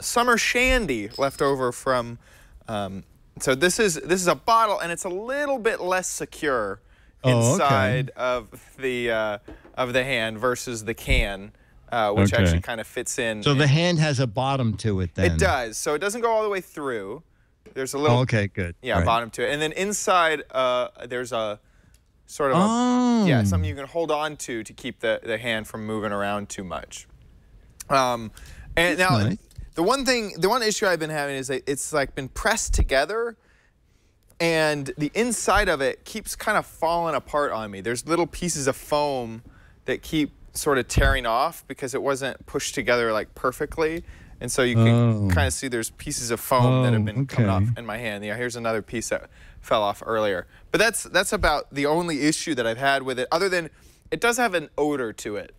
summer shandy left over from. So this is a bottle, and it's a little bit less secure inside of the hand versus the can. Which actually kind of fits in. So the hand has a bottom to it then? It does. So it doesn't go all the way through. There's a little... okay, good. Yeah, bottom to it. And then inside, there's a sort of something you can hold on to keep the hand from moving around too much. And that's now, nice. the one issue I've been having is that it's like been pressed together, and the inside of it keeps kind of falling apart on me. There's little pieces of foam that keep sort of tearing off because it wasn't pushed together like perfectly, and so you can kind of see there's pieces of foam that have been coming off in my hand. Yeah, here's another piece that fell off earlier. But that's about the only issue that I've had with it, other than it does have an odor to it.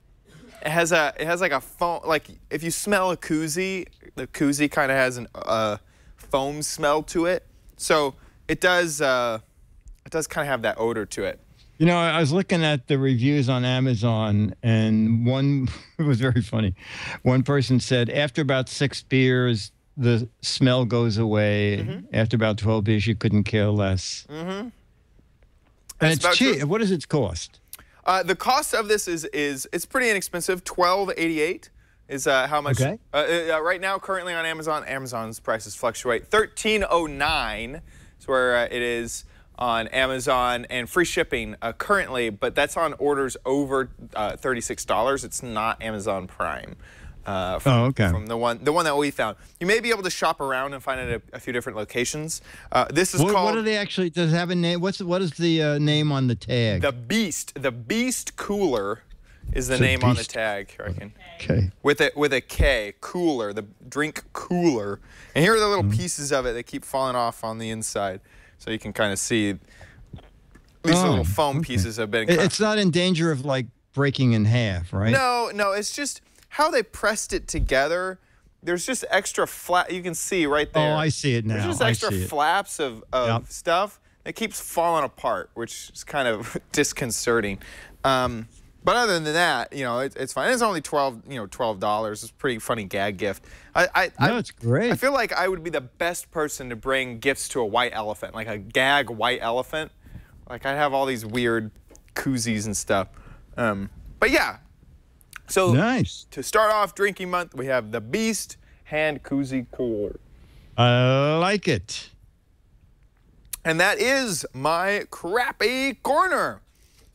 It has like a foam, like if you smell a koozie, the koozie kind of has a foam smell to it. So it does kind of have that odor to it. You know, I was looking at the reviews on Amazon, and it was very funny. One person said, after about 6 beers, the smell goes away. After about 12 beers, you couldn't care less. And it's cheap. What does it cost? The cost of this is it's pretty inexpensive. $12.88 is how much. Okay. Right now, currently on Amazon, Amazon's prices fluctuate. $13.09 is where it is on Amazon, and free shipping currently, but that's on orders over $36. It's not Amazon Prime. From the one that we found. You may be able to shop around and find it at a few different locations. This is called. What do they actually? Does it have a name? What is the name on the tag? The Beast. The Beast Kooler is the name on the tag. I reckon. Okay. With a K, Kooler, the drink cooler. And here are the little pieces of it that keep falling off on the inside. So you can kind of see these little foam pieces have been. It's not in danger of like breaking in half, right? No, it's just how they pressed it together. There's just extra flap. You can see right there. Oh, I see it now. There's just extra flaps of stuff that keeps falling apart, which is kind of disconcerting. But other than that, you know, it's fine. It's only $12. It's a pretty funny gag gift. It's great. I feel like I would be the best person to bring gifts to a white elephant, like a gag white elephant. Like I'd have all these weird koozies and stuff. But yeah. So nice. To start off drinking month, we have the Beast Hand Koozie Cooler. I like it. And that is my crappy corner.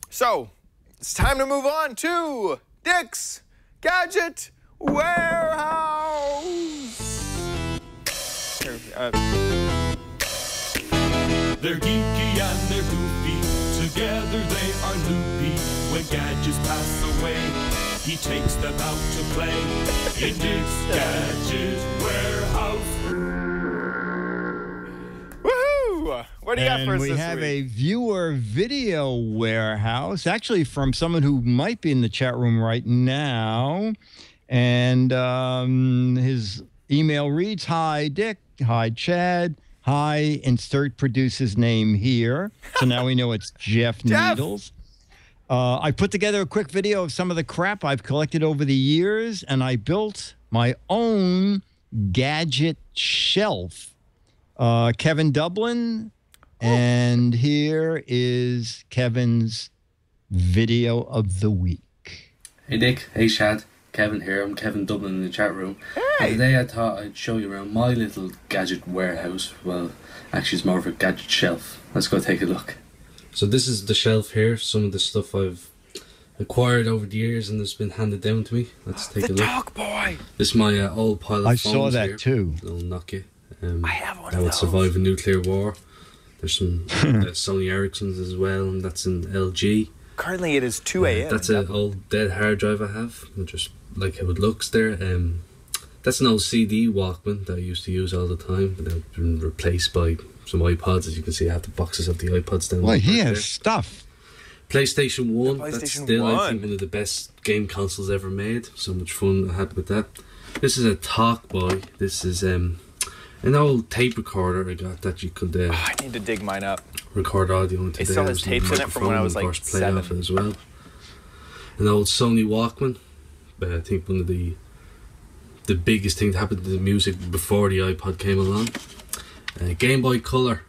So it's time to move on to Dick's Gadget Warehouse. They're geeky and they're goofy. Together they are loopy. When gadgets pass away, he takes them out to play in Dick's Gadget Warehouse. Woohoo! What do you got for us we this have week? a viewer video warehouse, actually from someone who might be in the chat room right now. And his email reads, "Hi, Dick. Hi, Chad. Hi, insert producer's name here." So now we know it's Jeff Needles. I put together a quick video of some of the crap I've collected over the years, and I built my own gadget shelf. Kevin Dublin, and here is Kevin's video of the week. Hey Dick, hey Chad, Kevin here. I'm Kevin Dublin in the chat room. Hey. And today I thought I'd show you around my little gadget warehouse. Well, actually it's more of a gadget shelf. Let's go take a look. So this is the shelf here, some of the stuff I've acquired over the years and it's been handed down to me. Let's take a look. Talk boy. This is my old pile of I phones saw that here. too. Little Nokia. I have one that of would those. survive a nuclear war. There's some Sony Ericssons as well, and that's an LG. Currently it is 2 a.m. That's an old dead hard drive I have. I just like how it looks there. That's an old CD Walkman that I used to use all the time, but they've been replaced by some iPods. As you can see, I have the boxes of the iPods down Well, there. he has stuff. PlayStation 1, that's PlayStation still, I 1. think, one of the best game consoles ever made. So much fun I had with that. This is a Talkboy. This is an old tape recorder I got that you could I need to dig mine up. record audio into. It still has tapes in it from when I was like play 7. off it as well. An old Sony Walkman. I think one of the biggest thing that happened to the music before the iPod came along. Game Boy Color.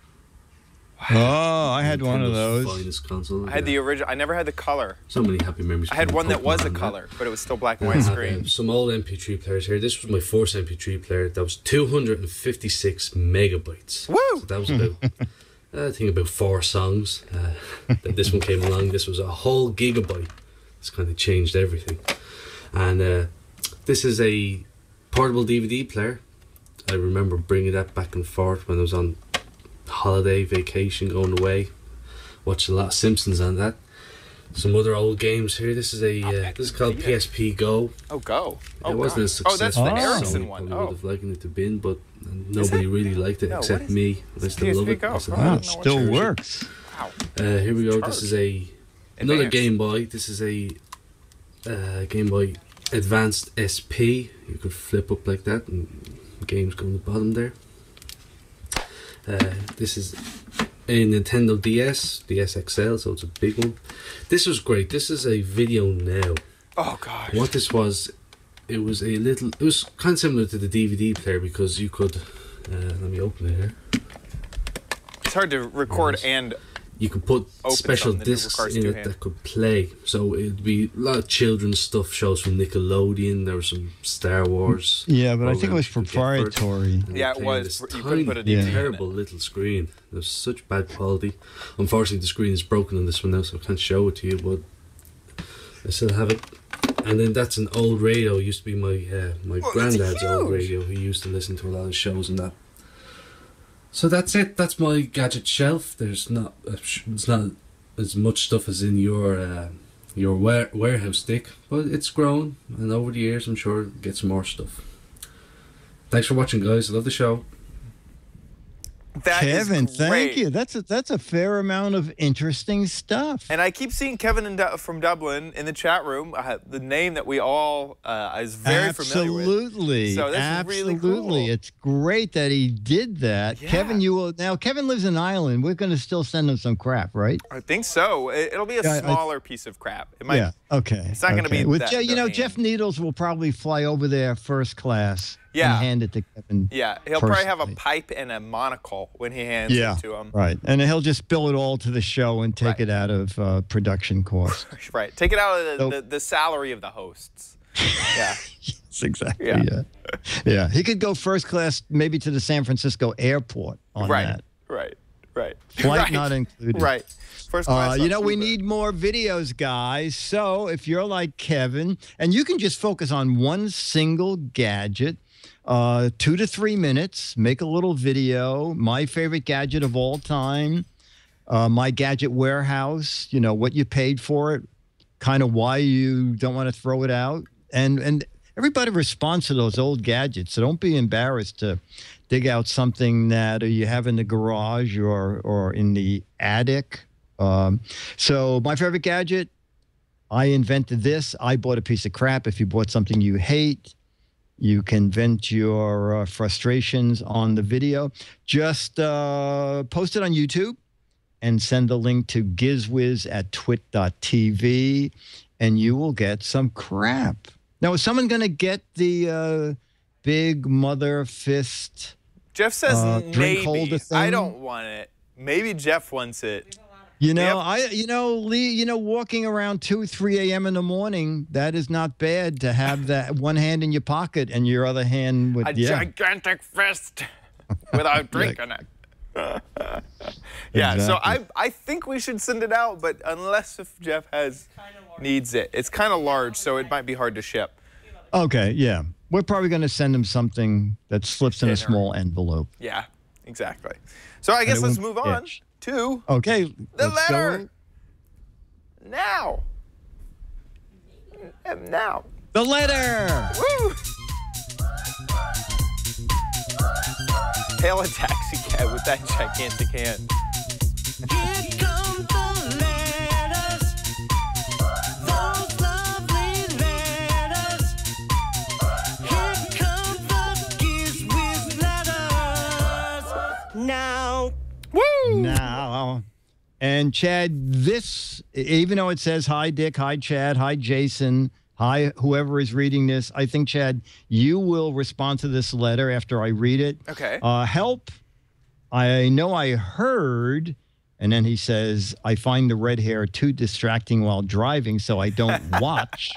Oh, I had one of those. Finest console. I had the original. I never had the color. So many happy memories. I had from one that was a Pokemon, color, but it was still black and I white had, screen. some old MP3 players here. This was my first MP3 player. That was 256 megabytes. Woo! So that was about, I think about 4 songs. Then this one came along. This was a whole gigabyte. It's kind of changed everything. And this is a portable DVD player. I remember bringing that back and forth when I was on holiday, vacation, going away. Watched a lot of Simpsons on that. Some other old games here. This is this is called PSP Go. Oh, Go. Oh, It wasn't God. a success. Oh, that's the so Ericsson I one. probably would have liked it to been, but nobody really liked it No, except what is me. I still love PSP it. Go? I still Oh, have Wow, it. it still works. Wow. Here we go. Charge. This is another Advanced. Game Boy. This is a Game Boy Advanced SP. You could flip up like that, and the games go on the bottom there. This is a Nintendo DS XL, so it's a big one. This was great. This is a Video Now. Oh, gosh. What this was, it was kind of similar to the DVD player because you could, let me open it here. It's hard to record and You could put Open special something that discs requires in two it hands. that could play. So it'd be a lot of children's stuff, shows from Nickelodeon. There was some Star Wars. Yeah, but I think it was programs you could get for proprietary. And Yeah, it playing was. this You couldn't put a tiny, DVD in it. terrible little screen. There's such bad quality. Unfortunately, the screen is broken on this one now, so I can't show it to you, but I still have it. And then that's an old radio. It used to be my granddad's old radio. He used to listen to a lot of shows and that. So that's it. That's my gadget shelf. There's not it's not as much stuff as in your warehouse, Dick, but it's grown, and over the years I'm sure it'll get some more stuff. Thanks for watching, guys. I love the show. That is Kevin, great. thank you. That's a fair amount of interesting stuff. And I keep seeing Kevin from Dublin in the chat room. The name that we all is very familiar with. Absolutely. So that's Absolutely. really cool. It's great that he did that. Yeah. Kevin, Kevin lives in Ireland. We're going to still send him some crap, right? I think so. It'll be a Yeah, smaller piece of crap. It might. Yeah. Okay. It's not going to be With that. Jeff Needles will probably fly over there first class. Yeah. And hand it to Kevin. Yeah, he'll probably have a personally. pipe and a monocle when he hands it to him. Right. And he'll just bill it all to the show and take it out of production costs. Right. Take it out of the salary of the hosts. Yeah. Yes, exactly. Yeah. He could go first class maybe to the San Francisco airport on that. Right. Flight not included. Right. First class. We need more videos, guys. So if you're like Kevin, and you can just focus on one single gadget, 2 to 3 minutes, make a little video, my favorite gadget of all time, my gadget warehouse, what you paid for it, kind of why you don't want to throw it out. And everybody responds to those old gadgets. So don't be embarrassed to dig out something that you have in the garage or in the attic. So my favorite gadget, I invented this. I bought a piece of crap. If you bought something you hate, you can vent your frustrations on the video. Just post it on YouTube and send the link to Giz Wiz at twit.tv, and you will get some crap. Now, is someone going to get the big mother fist Jeff says drink holder maybe. thing? I don't want it. Maybe Jeff wants it. You know, Lee, walking around 2, 3 a.m. in the morning, that is not bad to have that one hand in your pocket and your other hand with, gigantic fist without drinking it. Yeah, Exactly. so I think we should send it out, but unless if Jeff needs it. It's kind of large, so it might be hard to ship. Okay, yeah. We're probably going to send him something that slips in a small envelope. Yeah, exactly. So I guess let's move on to the letter. Now. The letter. Woo! Hail a taxi cab with that gigantic hand. Here come the letters, those lovely letters. Here come the Giz Wiz letters. Now. Woo! Now. And Chad, this, even though it says hi Dick, hi Chad, hi Jason, hi whoever is reading this, I think, Chad, you will respond to this letter after I read it. Okay. Help. I know I heard, and then he says, I find the red hair too distracting while driving, so I don't watch.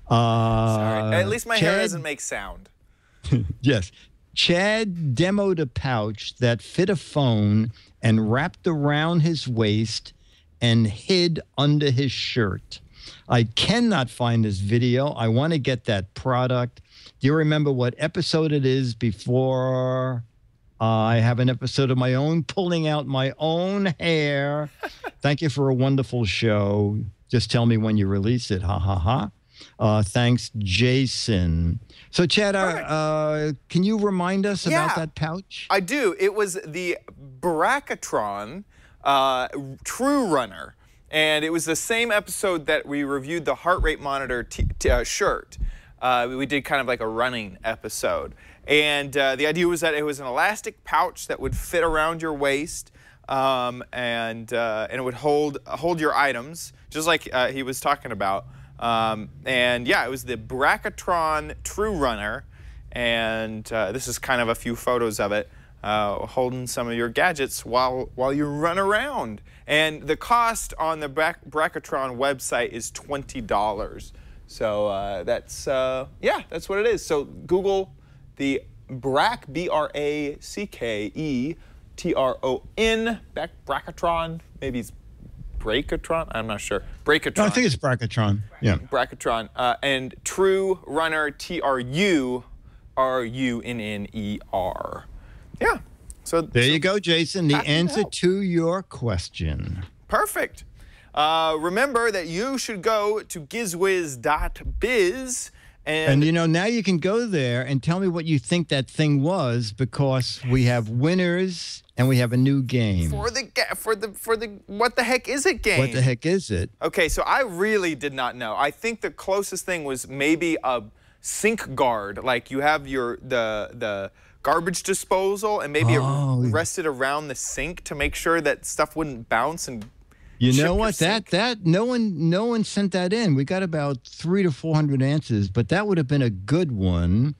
Sorry. At least my hair doesn't make sound. Yes. Chad demoed a pouch that fit a phone and wrapped around his waist and hid under his shirt. I cannot find this video. I want to get that product. Do you remember what episode it is before I have an episode of my own, pulling out my own hair? Thank you for a wonderful show. Just tell me when you release it. Ha, ha, ha. Thanks, Jason. So, Chad, can you remind us about that pouch? I do. It was the Bracatron True Runner. And it was the same episode that we reviewed the heart rate monitor shirt. We did kind of like a running episode. And the idea was that it was an elastic pouch that would fit around your waist, and it would hold your items, just like he was talking about. And yeah, it was the Bracatron True Runner. And this is kind of a few photos of it, holding some of your gadgets while you run around. And the cost on the Bracatron website is $20. So that's what it is. So Google the Bracatron, Bracatron, maybe it's Bracatron, I'm not sure. Bracatron. No, I think it's Bracatron. Yeah. Bracatron. And True Runner, TRURUNNER. Yeah. So there you go, Jason. The answer to your question. Perfect. Remember that you should go to gizwiz.biz. And you know, now you can go there and tell me what you think that thing was, because we have winners and we have a new game. For the what the heck is it game? What the heck is it? Okay, so I really did not know. I think the closest thing was maybe a sink guard, like you have the garbage disposal, and maybe it rested around the sink to make sure that stuff wouldn't bounce and. You know what? No one sent that in. We got about 300 to 400 answers, but that would have been a good one.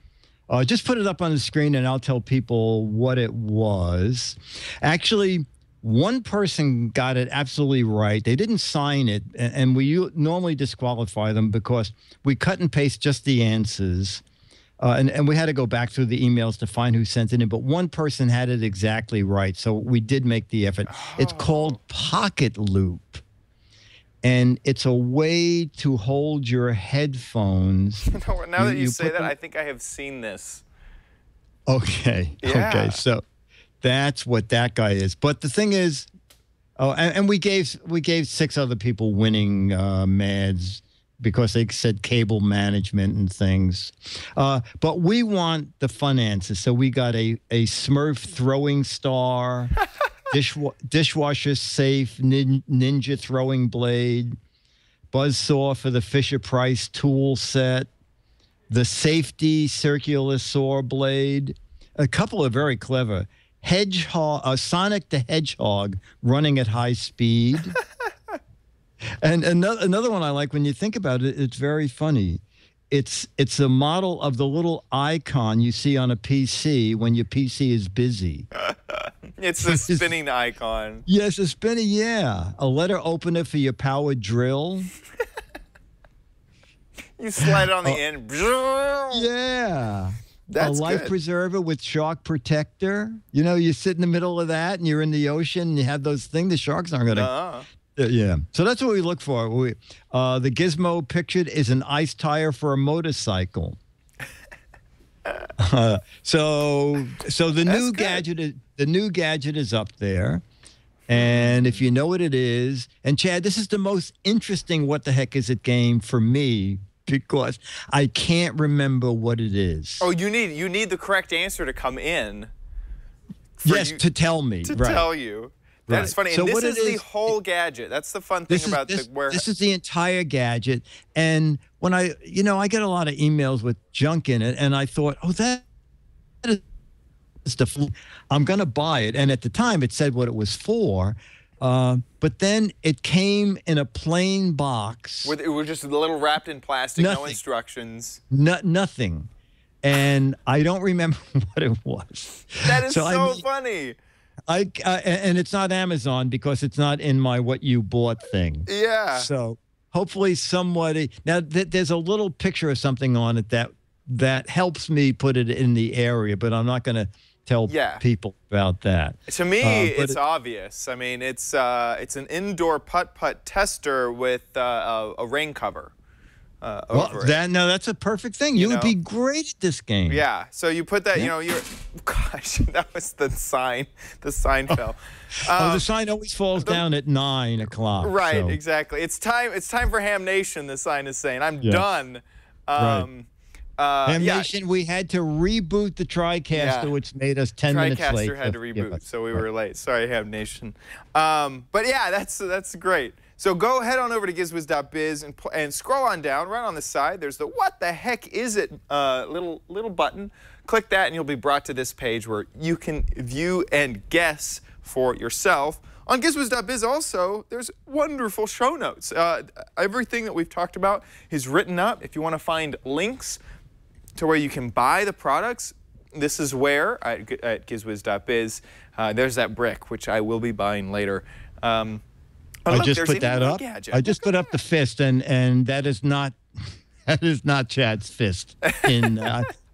Just put it up on the screen, and I'll tell people what it was. Actually, one person got it absolutely right. They didn't sign it, and we normally disqualify them because we cut and paste just the answers. And we had to go back through the emails to find who sent it in, but one person had it exactly right, so we did make the effort. It's called Pocket Loop, and it's a way to hold your headphones. Now that you say that, I think I have seen this. Okay, yeah. Okay, so that's what that guy is. But the thing is, and we gave 6 other people winning Mads because they said cable management and things. But we want the fun answers. So we got a Smurf throwing star, dishwasher safe, ninja throwing blade, buzzsaw for the Fisher-Price tool set, the safety circular saw blade. A couple are very clever. Sonic the Hedgehog running at high speed. And another one I like, when you think about it, it's very funny. It's a model of the little icon you see on a PC when your PC is busy. It's the spinning icon. Yes, a spinning, yeah. A letter opener for your power drill. You slide it on the end. Yeah. That's a life good. preserver with shark protector. You know, you sit in the middle of that and you're in the ocean and you have those things. The sharks aren't going to... Yeah. So that's what we look for. The gizmo pictured is an ice tire for a motorcycle. So the new gadget is up there. And if you know what it is, and Chad, this is the most interesting what the heck is it game for me, because I can't remember what it is. Oh, you need the correct answer to come in. Yes, to tell me. To tell you. That is funny. So and what this it is the whole gadget. That's the fun thing about the warehouse. This is the entire gadget. And when I get a lot of emails with junk in it, and I thought, oh, that is the I'm going to buy it. And at the time, it said what it was for. But then it came in a plain box. It was just a little wrapped in plastic, no instructions. Nothing. And I don't remember what it was. That is so funny. And it's not Amazon because it's not in my what you bought thing. Yeah. So hopefully somebody now there's a little picture of something on it that helps me put it in the area, but I'm not going to tell people about that. To me, it's obvious. I mean, it's an indoor putt-putt tester with a rain cover. That's a perfect thing. You would be great at this game. Yeah. So you put that, gosh, that was the sign. The sign fell. The sign always falls down at 9 o'clock. Right. So. Exactly. It's time for Ham Nation. The sign is saying, "I'm done." Ham Nation, we had to reboot the TriCaster, which made us 10 minutes late. TriCaster had to reboot, so we were late. Sorry, Ham Nation. But yeah, that's great. So go head on over to gizwiz.biz and scroll on down. Right on the side, there's the "What the heck is it?" little button. Click that, and you'll be brought to this page where you can view and guess for yourself. On gizwiz.biz also, there's wonderful show notes. Everything that we've talked about is written up. If you want to find links to where you can buy the products, this is where at gizwiz.biz. There's that brick, which I will be buying later. I just put that up. I just put up the fist, and that is not Chad's fist.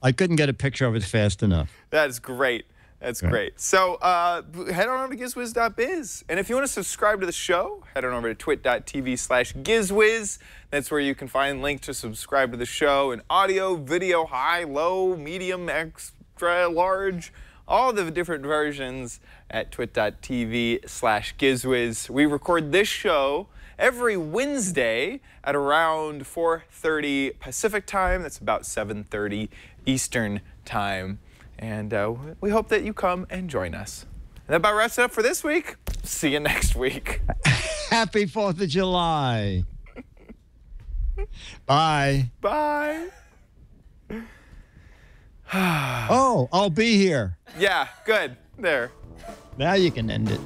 I couldn't get a picture of it fast enough. That is great. That's great. So head on over to gizwiz.biz. And if you want to subscribe to the show, head on over to twit.tv/gizwiz. That's where you can find links to subscribe to the show in audio, video, high, low, medium, extra, large, all the different versions at twit.tv/gizwiz. We record this show every Wednesday at around 4:30 Pacific time. That's about 7:30 Eastern time. And we hope that you come and join us. And that about wraps it up for this week. See you next week. Happy 4th of July. Bye. Bye. Oh, I'll be here. Yeah, good. There. Now you can end it.